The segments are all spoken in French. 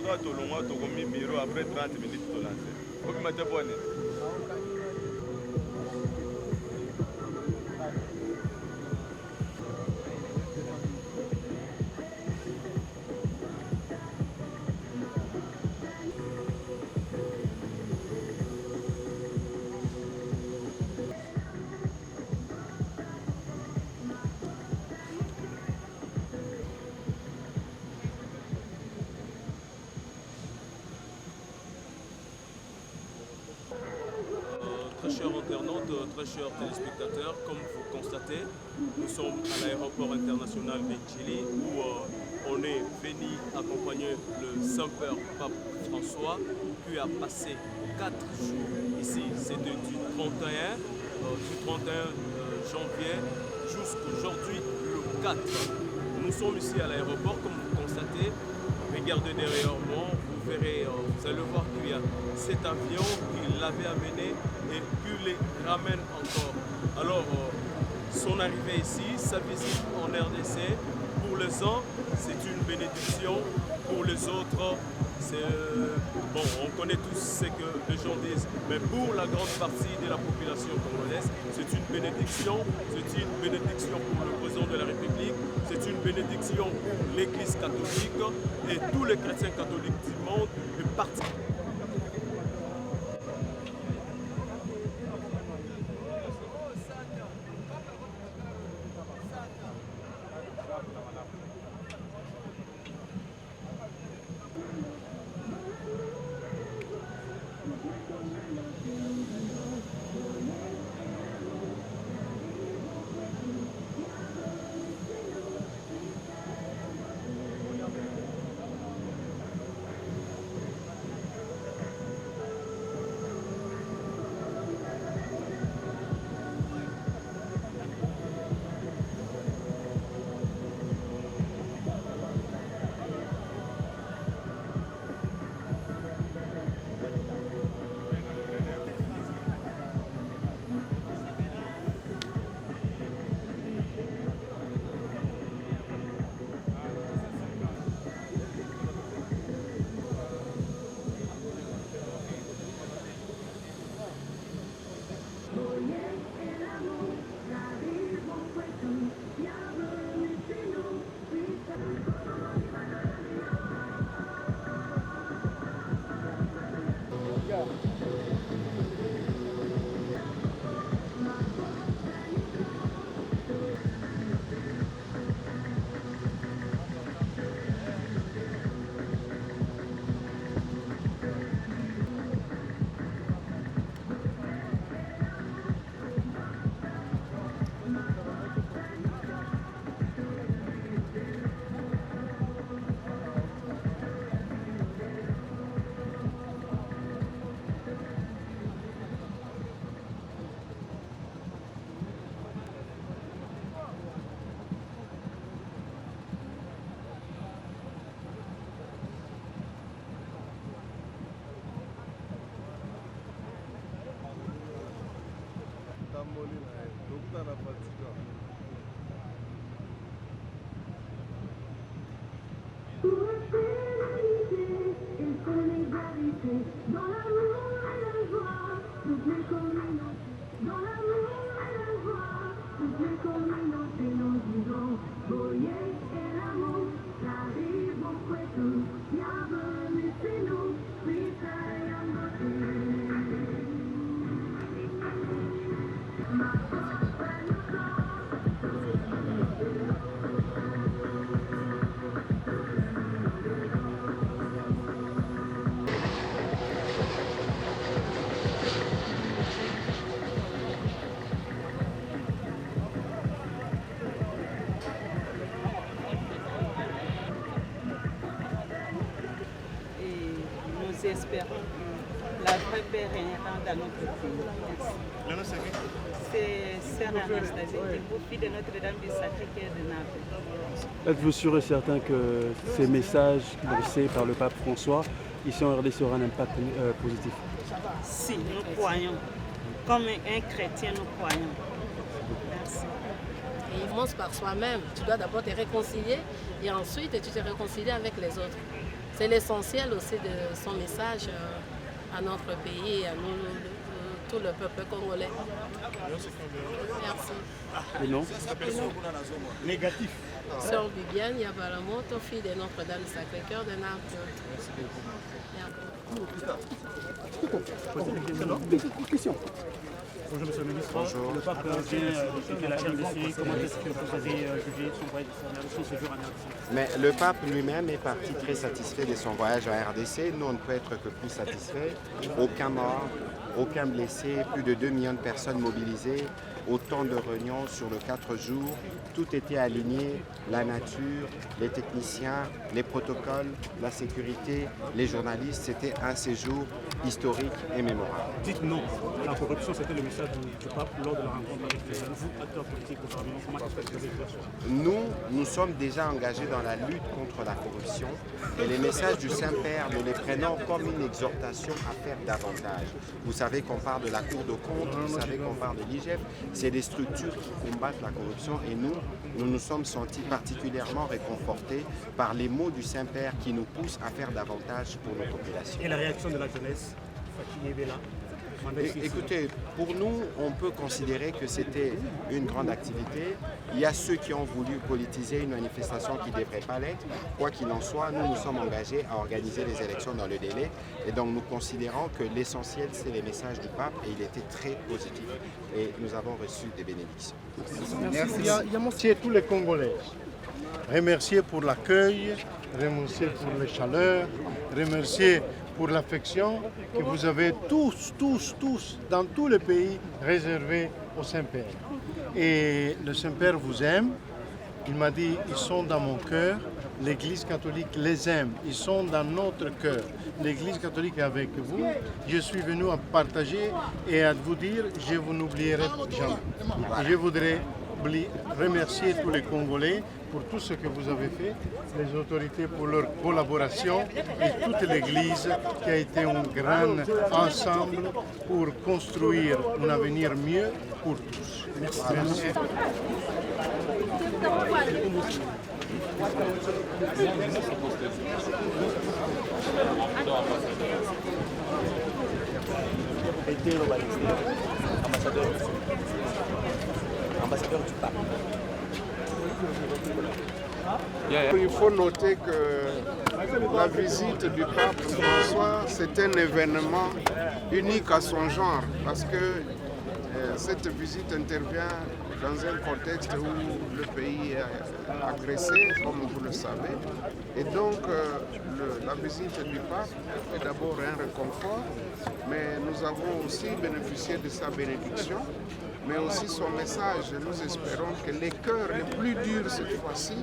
soit au long, tu as mis bureau après 30 minutes de lancer. Au matin, bonne. Très chers internautes, très chers téléspectateurs, comme vous constatez, nous sommes à l'aéroport international de Djily où on est venu accompagner le Saint-Père Pape François qui a passé 4 jours ici. C'était du 31 janvier jusqu'aujourd'hui le 4. Nous sommes ici à l'aéroport, comme vous constatez. Regardez derrière moi, vous verrez, vous allez voir qu'il y a cet avion qui l'avait amené et qui les ramène encore. Alors, son arrivée ici, sa visite en RDC, pour les uns, c'est une bénédiction, pour les autres, c'est... bon, on connaît tous ce que les gens disent, mais pour la grande partie de la population congolaise, c'est une bénédiction pour le président de la République, c'est une bénédiction pour l'Église catholique et tous les chrétiens catholiques du monde, et particulièrement. Espérons que la vraie paix régnera dans notre pays. C'est Sœur Anastasie, fille de Notre-Dame du Sacré-Cœur de Naples. Êtes-vous sûr et certain que ces messages lancés par le pape François ici en RDC auront un impact positif? Si, nous croyons. Comme un chrétien, nous croyons. Merci. Et il commence par soi-même. Tu dois d'abord te réconcilier et ensuite tu te réconcilies avec les autres. c'est l'essentiel aussi de son message à notre pays et à nous, tout le peuple congolais. Merci. Et non? Négatif. Sœur Bibiane Yabalamoto, fille de Notre-Dame du Sacré-Cœur de Naples. Question. Bonjour Monsieur le Ministre. Bonjour. Le pape vient de quitter la RDC. Comment est-ce que vous avez jugé son séjour en RDC? Mais le pape lui-même est parti très satisfait de son voyage en RDC. Nous, on ne peut être que plus satisfaits. Aucun mort, aucun blessé, plus de 2 millions de personnes mobilisées, autant de réunions sur le 4 jours. Tout était aligné, la nature, les techniciens, les protocoles, la sécurité, les journalistes. C'était un séjour historique et mémorable. Dites non. La corruption, c'était le message du pape lors de la rencontre avec vous, acteurs politiques au Parlement. Comment est-ce que vous avez vu ça? Nous sommes déjà engagés dans la lutte contre la corruption et les messages du Saint-Père, nous les prenons comme une exhortation à faire davantage. Vous savez qu'on parle de la Cour de compte, vous savez qu'on parle de l'IGF, c'est des structures qui combattent la corruption et nous nous sommes sentis particulièrement réconfortés par les mots du Saint-Père qui nous poussent à faire davantage pour nos populations. Et la réaction de la jeunesse, Fatih Ebela? Écoutez, pour nous, on peut considérer que c'était une grande activité. Il y a ceux qui ont voulu politiser une manifestation qui ne devrait pas l'être. Quoi qu'il en soit, nous nous sommes engagés à organiser les élections dans le délai. Et donc nous considérons que l'essentiel, c'est les messages du pape et il était très positif. Et nous avons reçu des bénédictions. Merci. Remercier tous les Congolais. Remercier pour l'accueil, remercier pour les chaleurs, remercier pour l'affection que vous avez tous, dans tous les pays réservés au Saint-Père. Et le Saint-Père vous aime. Il m'a dit, ils sont dans mon cœur. L'Église catholique les aime. Ils sont dans notre cœur. L'Église catholique est avec vous. Je suis venu à partager et à vous dire, je vous n'oublierai jamais. Et je voudrais remercier tous les Congolais pour tout ce que vous avez fait, les autorités pour leur collaboration et toute l'Église qui a été un grand ensemble pour construire un avenir mieux pour tous. Merci. Ambassadeur du pape. Il faut noter que la visite du pape François, c'est un événement unique à son genre, parce que cette visite intervient dans un contexte où le pays est agressé, comme vous le savez. Et donc, la visite du pape est d'abord un réconfort, mais nous avons aussi bénéficié de sa bénédiction, mais aussi son message. Nous espérons que les cœurs les plus durs cette fois-ci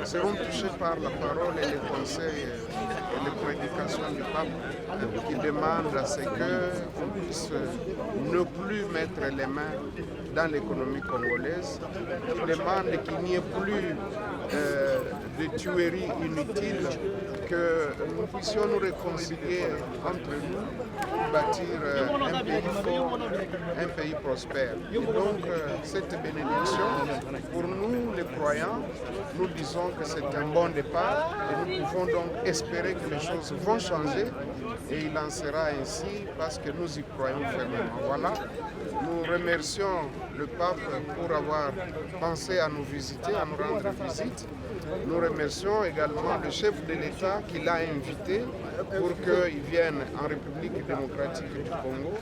seront touchés par la parole et les conseils et les prédications du pape qui demande à ce qu'on puisse ne plus mettre les mains dans l'économie congolaise, qui demande qu'il n'y ait plus de tueries inutiles, que nous puissions nous réconcilier entre nous pour bâtir un pays fort, un pays prospère. Et donc cette bénédiction, pour nous les croyants, nous disons que c'est un bon départ et nous pouvons donc espérer que les choses vont changer et il en sera ainsi parce que nous y croyons fermement. Voilà, nous remercions le pape pour avoir pensé à nous visiter, à nous rendre visite. Nous remercions également le chef de l'État qui l'a invité pour qu'il vienne en République démocratique du Congo.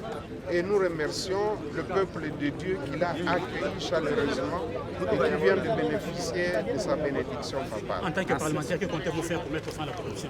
Et nous remercions le peuple de Dieu qui l'a accueilli chaleureusement et qui vient de bénéficier de sa bénédiction papale. En tant que parlementaire, que comptez-vous faire pour mettre fin à la corruption?